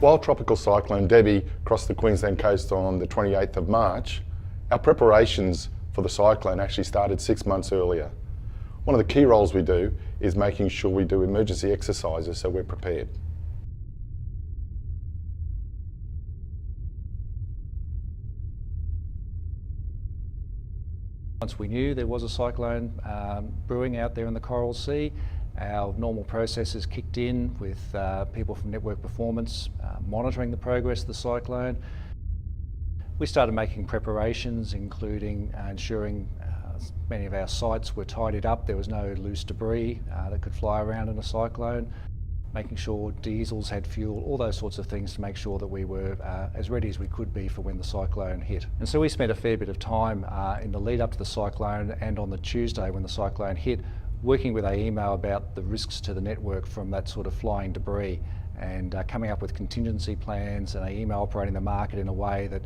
While Tropical Cyclone Debbie crossed the Queensland coast on the 28th of March, our preparations for the cyclone actually started 6 months earlier. One of the key roles we do is making sure we do emergency exercises so we're prepared. Once we knew there was a cyclone brewing out there in the Coral Sea, our normal processes kicked in with people from Network Performance monitoring the progress of the cyclone. We started making preparations, including ensuring many of our sites were tidied up. There was no loose debris that could fly around in a cyclone. Making sure diesels had fuel, all those sorts of things to make sure that we were as ready as we could be for when the cyclone hit. And so we spent a fair bit of time in the lead up to the cyclone and on the Tuesday when the cyclone hit, working with AEMO about the risks to the network from that sort of flying debris and coming up with contingency plans, and AEMO operating the market in a way that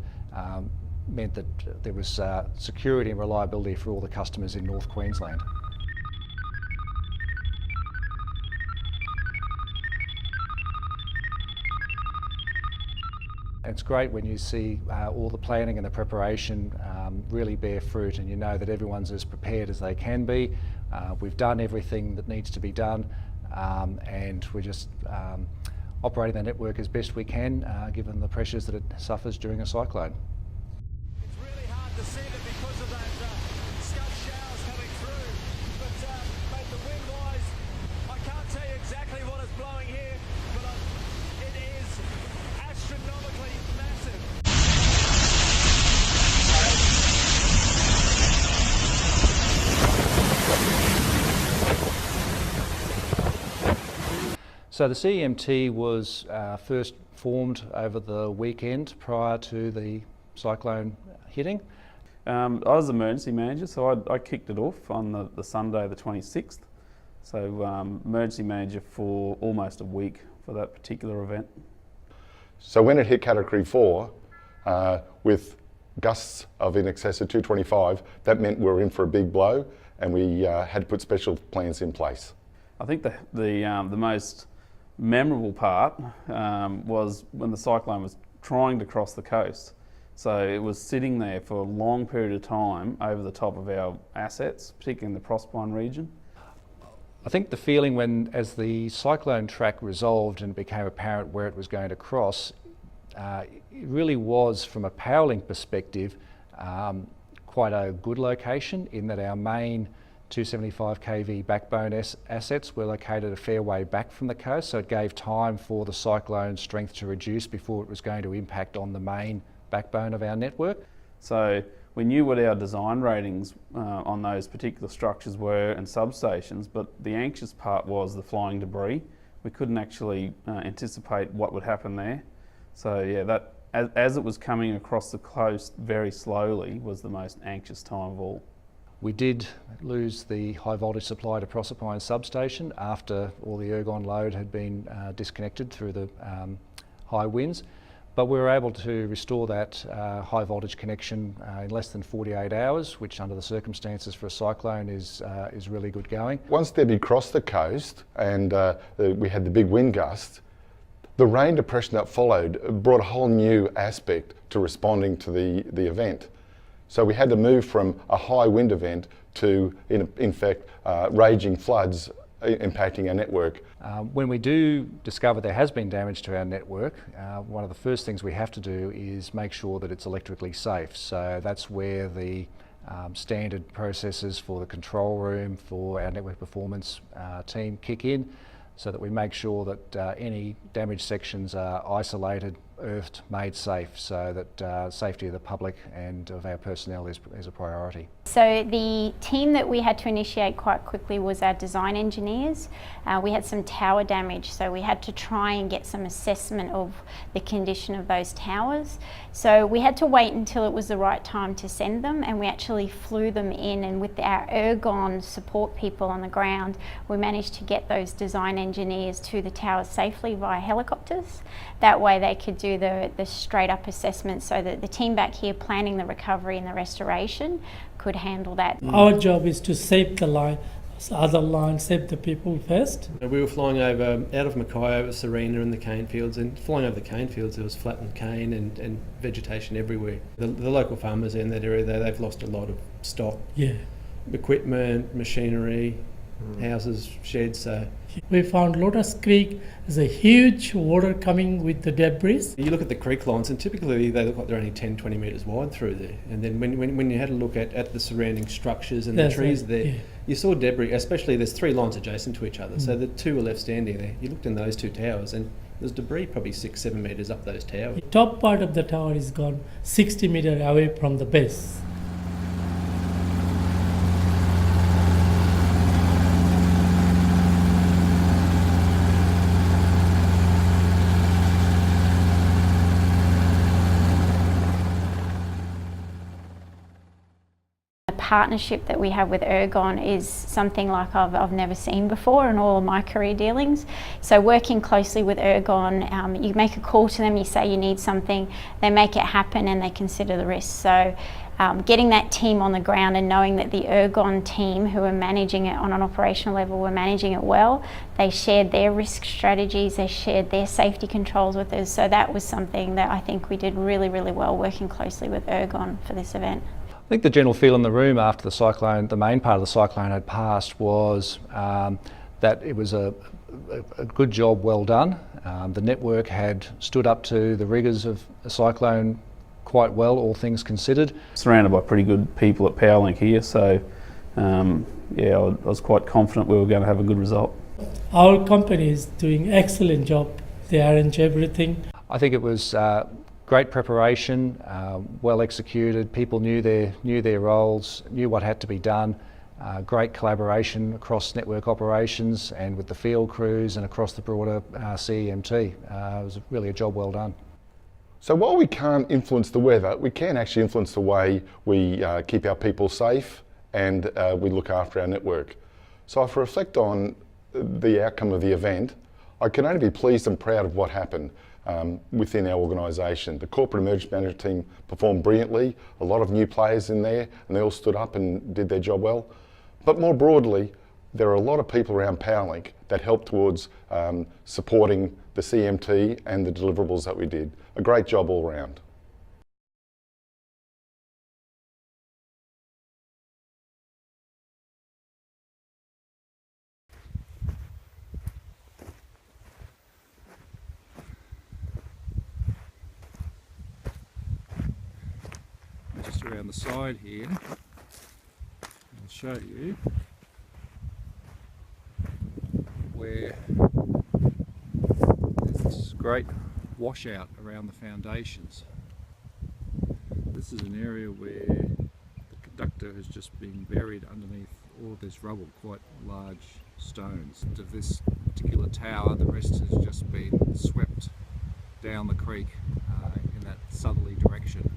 meant that there was security and reliability for all the customers in North Queensland. It's great when you see all the planning and the preparation really bear fruit, and you know that everyone's as prepared as they can be. We've done everything that needs to be done, and we're just operating the network as best we can given the pressures that it suffers during a cyclone. It's really hard to see it because of that scud showers coming through, but mate, the wind-wise, I can't tell you exactly what is blowing here, but it is astronomically massive. So the CEMT was first formed over the weekend prior to the cyclone hitting. I was emergency manager, so I kicked it off on the Sunday the 26th. So emergency manager for almost a week for that particular event. So when it hit Category 4, with gusts of in excess of 225, that meant we were in for a big blow, and we had to put special plans in place. I think the most memorable part was when the cyclone was trying to cross the coast. So it was sitting there for a long period of time over the top of our assets, particularly in the Proserpine region. I think the feeling as the cyclone track resolved and became apparent where it was going to cross, it really was, from a Powerlink perspective, quite a good location in that our main 275 kV backbone assets were located a fair way back from the coast, so it gave time for the cyclone strength to reduce before it was going to impact on the main backbone of our network. So we knew what our design ratings on those particular structures were and substations, but the anxious part was the flying debris. We couldn't actually anticipate what would happen there. So yeah, that as it was coming across the coast very slowly was the most anxious time of all. We did lose the high voltage supply to Proserpine substation after all the ergon load had been disconnected through the high winds, but we were able to restore that high voltage connection in less than 48 hours, which under the circumstances for a cyclone is really good going. Once Debbie crossed the coast and we had the big wind gust, the rain depression that followed brought a whole new aspect to responding to the event. So we had to move from a high wind event to, in fact, raging floods impacting our network. When we do discover there has been damage to our network, one of the first things we have to do is make sure that it's electrically safe. So that's where the standard processes for the control room for our network performance team kick in, so that we make sure that any damaged sections are isolated, earthed, made safe, so that safety of the public and of our personnel is a priority. So the team that we had to initiate quite quickly was our design engineers. We had some tower damage, so we had to try and get some assessment of the condition of those towers. So we had to wait until it was the right time to send them, and we actually flew them in, and with our ergon support people on the ground, we managed to get those design engineers to the towers safely via helicopters. That way they could do the straight up assessment, so that the team back here planning the recovery and the restoration could handle that. Our job is to save the other line save the people first. We were flying over out of Mackay over Serena and the cane fields, and flying over the cane fields there was flattened cane and vegetation everywhere. The local farmers in that area, they've lost a lot of stock, Yeah. equipment, machinery, houses, sheds. So We found Lotus Creek is a huge water coming with the debris. you look at the creek lines, and typically they look like they're only 10, 20 metres wide through there. And then when you had a look at the surrounding structures and That's the trees right, there, yeah. you saw debris, especially there's 3 lines adjacent to each other. So the 2 were left standing there. You looked in those 2 towers and there's debris probably 6, 7 metres up those towers. The top part of the tower is gone 60 meter away from the base. Partnership that we have with Ergon is something like I've never seen before in all of my career dealings. So working closely with Ergon, you make a call to them, you say you need something, they make it happen and they consider the risk. So getting that team on the ground and knowing that the Ergon team who are managing it on an operational level were managing it well, they shared their risk strategies, they shared their safety controls with us. So that was something that I think we did really, really well working closely with Ergon for this event. I think the general feel in the room after the cyclone, the main part of the cyclone had passed, was that it was a good job well done. The network had stood up to the rigours of a cyclone quite well, all things considered. Surrounded by pretty good people at Powerlink here, so yeah, I was quite confident we were going to have a good result. Our company is doing excellent job. They arrange everything. I think it was great preparation, well executed. People knew their roles, knew what had to be done. Great collaboration across network operations and with the field crews and across the broader CEMT. It was really a job well done. So while we can't influence the weather, we can actually influence the way we keep our people safe and we look after our network. So if I reflect on the outcome of the event, I can only be pleased and proud of what happened within our organisation. The corporate emergency management team performed brilliantly, a lot of new players in there, and they all stood up and did their job well. But more broadly, there are a lot of people around Powerlink that helped towards supporting the CMT and the deliverables that we did. A great job all round. Just around the side here, I'll show you where there's this great washout around the foundations. This is an area where the conductor has just been buried underneath all of this rubble, quite large stones. Of this particular tower, the rest has just been swept down the creek in that southerly direction.